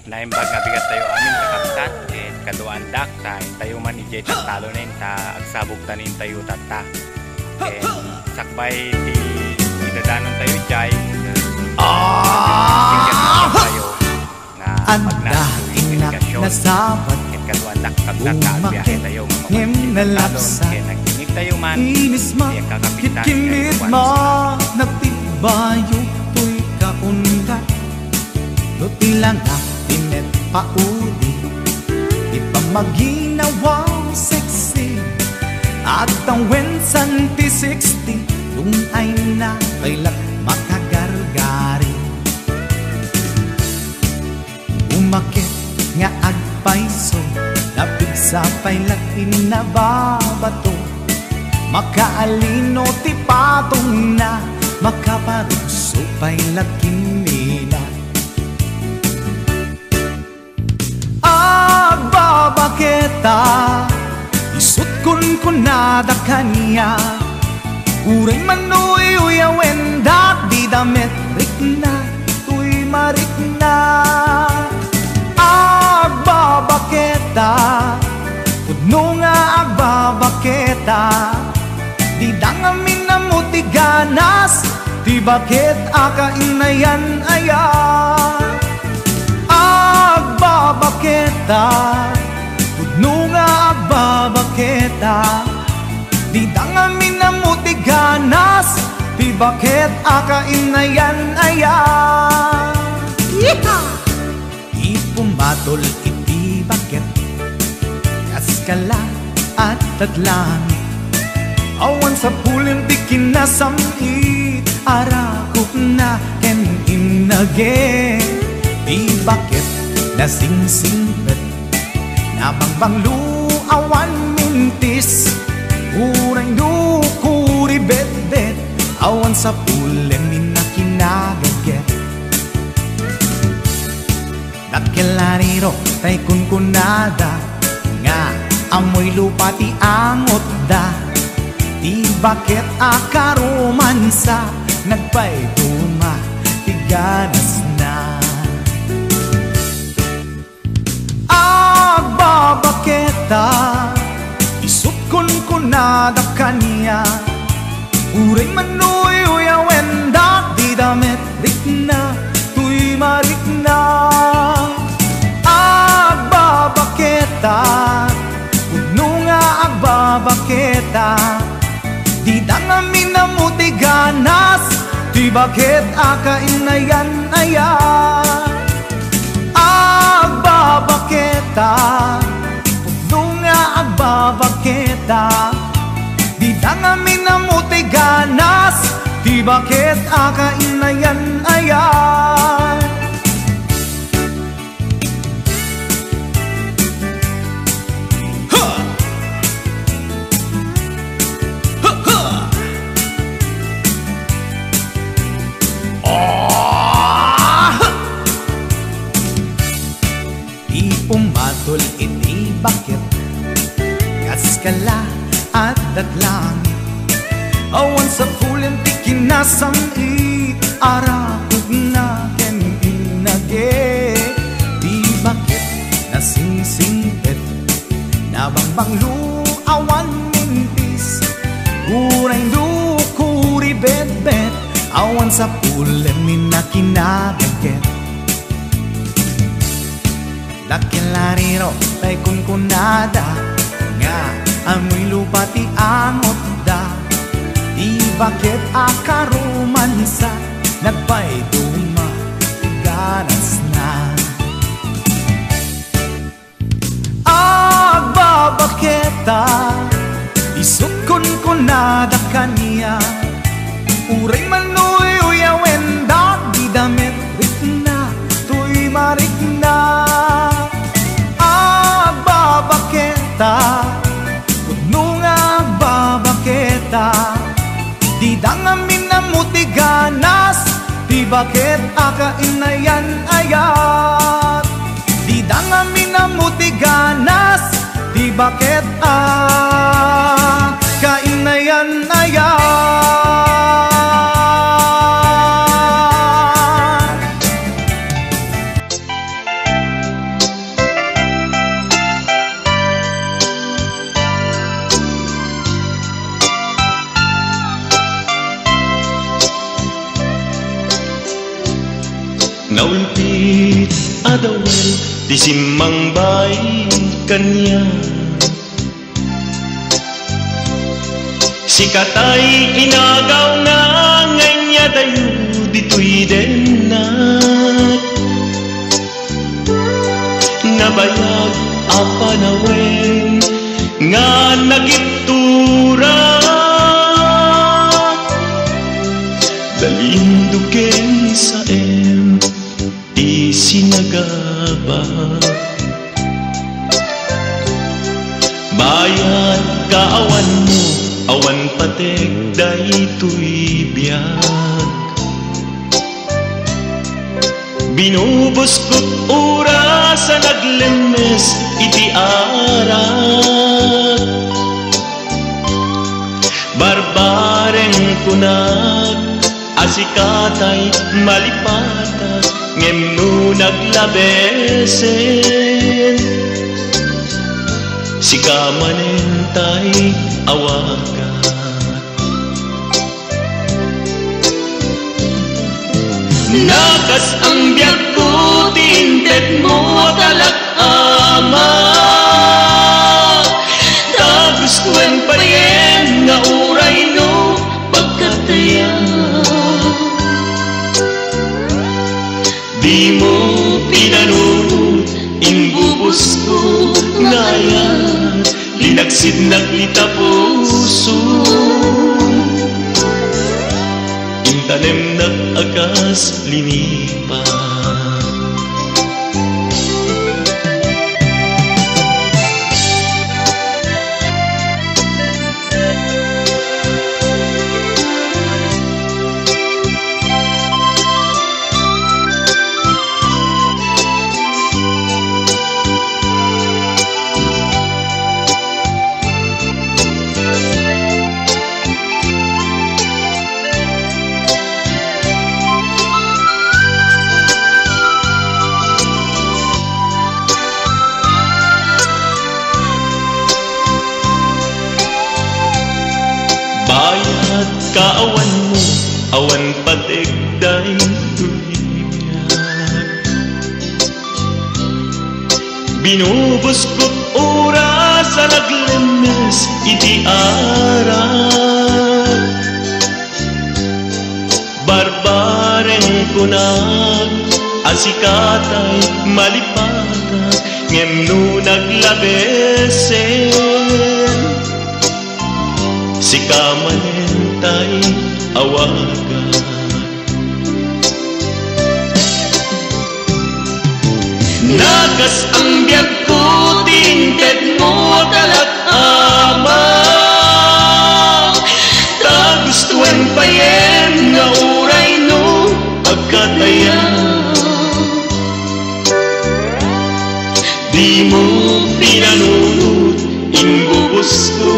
Naimbag nga bigat tayo amin kakapsat and kaduan dak ta tayo man ijay talo nin ta agsabog tanin tayo tata and sakbay ti idadanon tayo jay tayo nga magnasoy nasabat and kaduan dak pagtata biyahe tayo nalapsa nagtingig tayo man inis ma kitkimit ma nagtibayo to'y kaundat no tilang tinet paudi di pa maginawang sexy at ang wensan ti 60 kung ay na kailat makagargari umakit nga agpaiso napigsa pailat inababato makaalino ti patong na makaparuso pailat kinila agbabaketa isut kun nada kanya uray manuy uyawen dak di damit rikna tuy marikna agbabaketa pudno nga agbabaketa di dangamin na mutiganas di bakit akainayan aya agbabaketa pudno nga agbabaketa di dangamin na mutiganas di bakit akainayan aya ipumatol iti bakit kaskala at tadlangit awan sa pulin di kinasamit arakok na ken inage di bakit nasingsingpet nabangbanglu awan mintis uray nukuri bet-bet awan sa pulin minakinaget dakelariro tay kunkunada nga amoy lupa ti angot da di bakit akaromansa nagpay duma ti ganas na agbabaketa isut kunkunada kanya uray manuy uyawen dak di damit rikna tuy marikna agbabaketa pudno nga agbabaketa di dangamin na mutiganas di bakit akainayan aya agbabaketa pudno nga agbabaketa di dangamin na mutiganas di bakit akainayan aya pumatol iti bakit kaskala at datlangit awan sa pulin ti kinasamit arakog na ken inage di bakit nasingsingpet nabangbanglu awan mintis uray dukuri bet-bet awan sa pulin minakinaget dakelariro tay kunkunada nga amoy lupa ti angot da di bakit akaromansa nagpay duma ganas na agbabaketa isut kunkunada kanya uray manuy uyawen dak di damit rikna tuy marikna pudno nga agbabaketa di dangamin na mutiganas di bakit akainayan ayat di dangamin na mutiganas di bakit akainayan ayat Pagkapit adawel di simmang bay kanya. Sikatay inagaw na nganya dayo dito'y denat. Nabayag apanawen nga nagiptura. Dalinduken sa isinagaba. Bayan kaawan mo, awan patek daytoy biyag. Binubos ko't oras sa naglemes iti arak. Barbareng kunag asikatay malipatat ngem no naglabesen. Sikamanentay awakat. Nakas ang biyag ko tinted mo talak-ama. Tagustuhan pa yen nga uray no pagkataya. Di mo pinanunod inbubos ko ngayon. Linagsid naglita puso. Intanem nag-agas linipa. Bayad kaawan mo, awan patek daytoy biyag. Binubos ko't oras sa naglemes iti arak. Barbareng kunag asikatay malipatat ngem no naglabesen. Sikamanentay awagan. Nagas ang biyag ko tinted mo talak-ama. Tagustuhan pa yen nga uray no pagkataya. Di mo pinanunod inbubos ko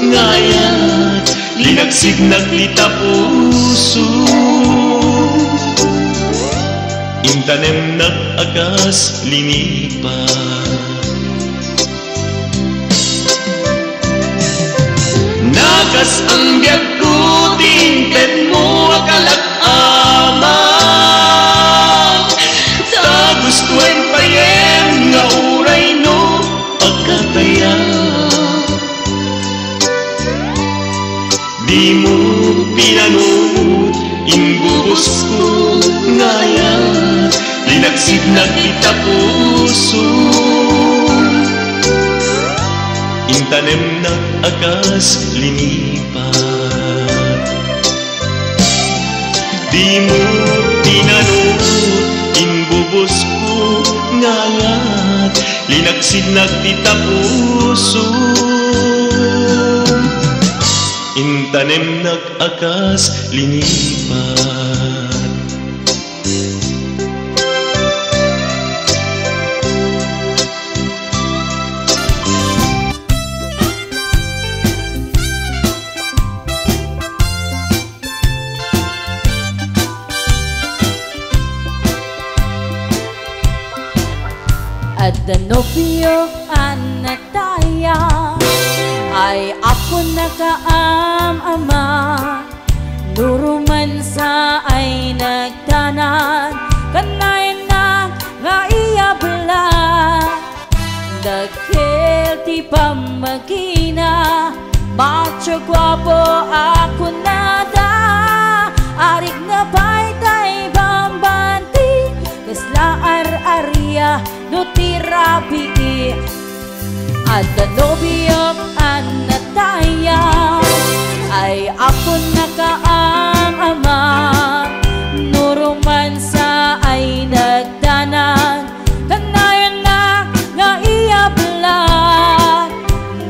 ngayon. Linagsig naglita puso. Intanem nag-agas linipa. Nagas ang biyag ko tinted mo kalak-ama. Tagustuhan pa yen nga uray no pagkataya. Di mo pinanunod inbubos ko ngayon. Linagsid naglita puso. Intanem nag-agas linipat. Di mo pinanunod inbubos ko ngayon. Linagsid naglita puso. Intanem nag-agas linipat. At the nobyo anataya ay ako nakaam-ama. Nuruman sa ay nagtanan kanayan na Dakil ti pamagina, macho guapo ako nada. Arik na paytay bambanti, kasla ar-arya no tirabi. At danobiyok anataya, ay ako nakaang-ama. Nurumansa ay nagdanan, kanayan na naiyablan.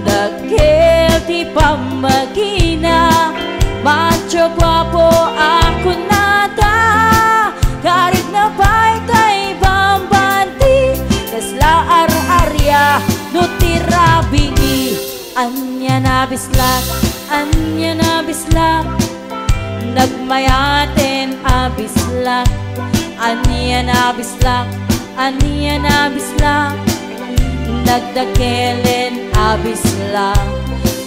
Dakil ti pamagina, macho guapo ako nada. Karit na paytay bambanti, kasla ar-arya no tirabi. Anya na bislak, anya na bislak, nagmayaten abislak. Anya na bislak, anya na bislak, nagdakelen abislak.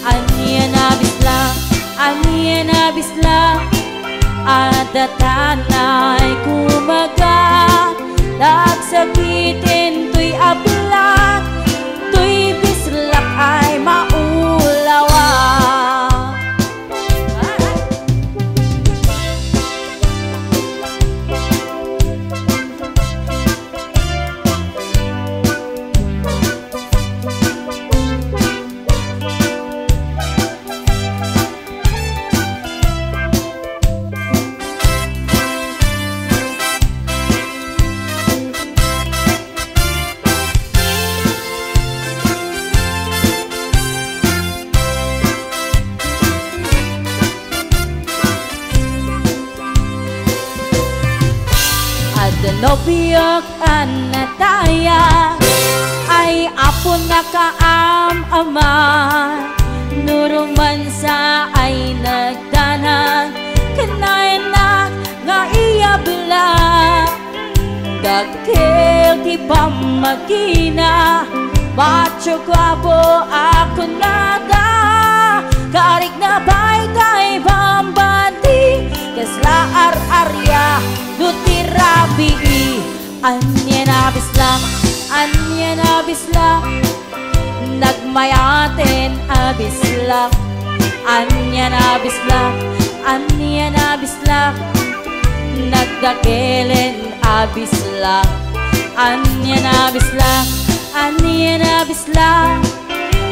Anya na bislak, anya na bislak, adatanay kumaga. Nagsakitin to'y ablak, to'y bislak ay maulawa. Danobiyok anataya, ay apo nakaam-ama. Nurumansa ay nagdanan, kanayan na nga iyabla. Dakil ti pamagina, macho guapo ako nada. Karik na paytay bambanti, kasla ar-arya no tirabi. Anya na bislak, anya na bislak, nagmayaten abislak. Anya na bislak, anya na bislak, nagdakelen abislak. Anya na bislak, anya na bislak,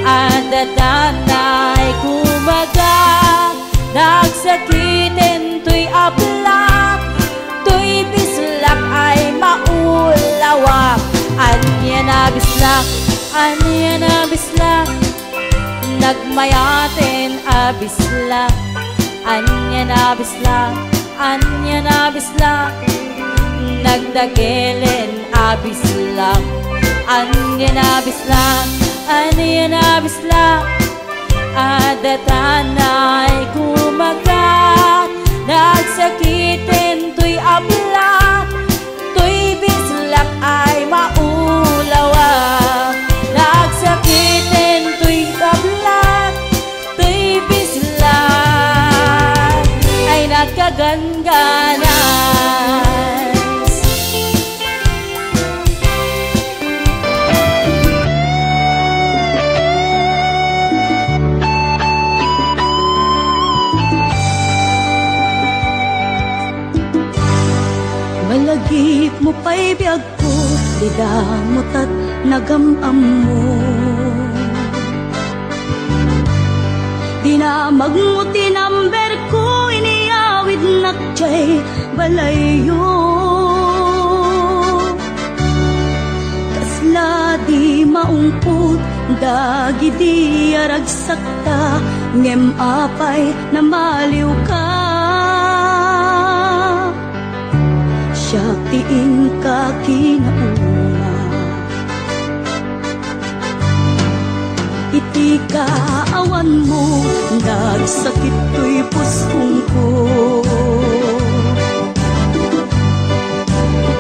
adatanay kumaga. Nagsakitin to'y ablak, to'y bislak ay maulawa. Anya na bislak, anya na bislak, nagmayaten abislak. Anya na bislak, anya na bislak, nagdakelen abislak. Anya na bislak, anya na bislak, adatanay kumagat. Nagsakitin to'y ablak, to'y bislak ay maulawa. Nagsakitin to'y ablak, to'y bislak ay nagkagangganas. Malagip mo pa'y biyag ko, lidang mo't at nagamam mo. Dinamag mo tinamber ko, iniawid nakchay balayo. Kasla di maungkot, dagi di aragsakta, ngem apay na maliw ka. Siyatiin ka kinauma, iti kaawan mo, nagsakit to'y puspong ko.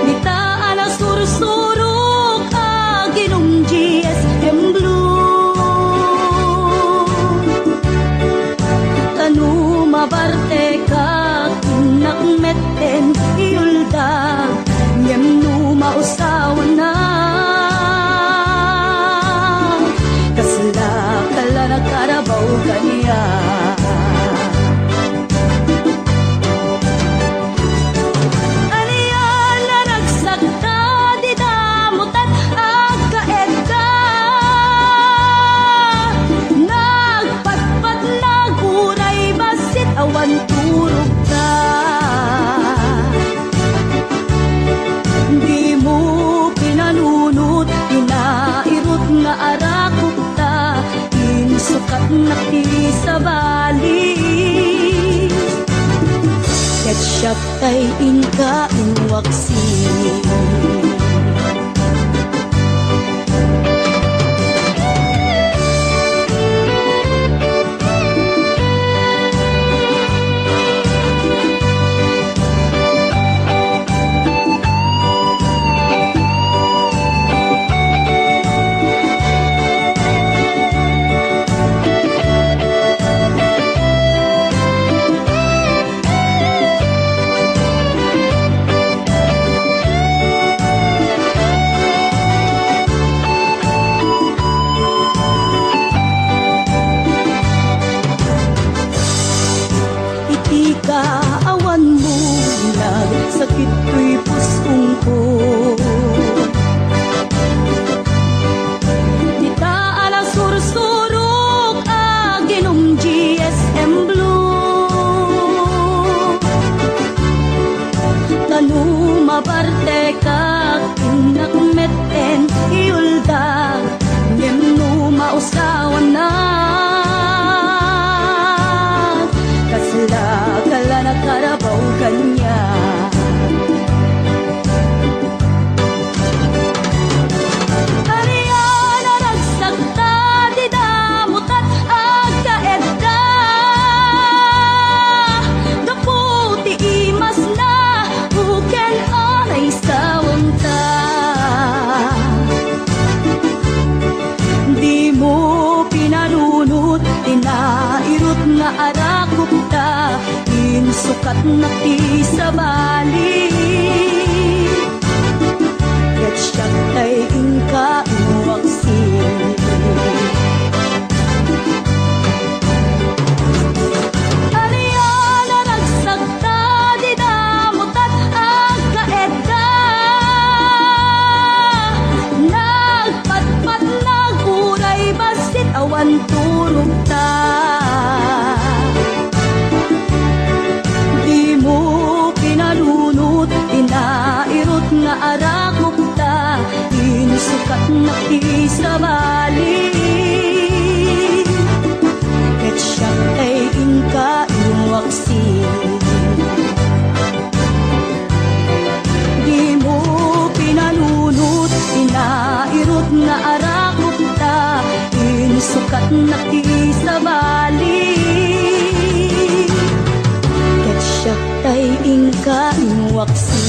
Nitaan na sursurok aginong GSM Blue, tanu mabarte ka kinakmeten iyuldag, ngem no mausawan na. siya tay inka inwaksi. Awan mo nagsakit ko'y pusong ko. Di taan ang sursurok aginom GSM Blue. Tanu mabarte kak inakmeten iulda ngem no mausawan na. Kala nakarabaw kanya. Ariana nagsakta di damutat agkaedda. Gaputi imas na uken anay sawang ta. Di mo pinalunot tinairot nga arakop ta. Sukat na ti sa bali. Ket siya tay inka iwaksi. Ariana nagsagta di damutat agkaedda. Nagpatpat naguray basit awan turog ta. Inairot nga arakop ta. Insukat na ti sa bali. Ket siya tay inka iwaksi. Di mo pinalunot inairot nga arakop ta. Insukat na ti sa bali. Ket siya tay inka iwaksi.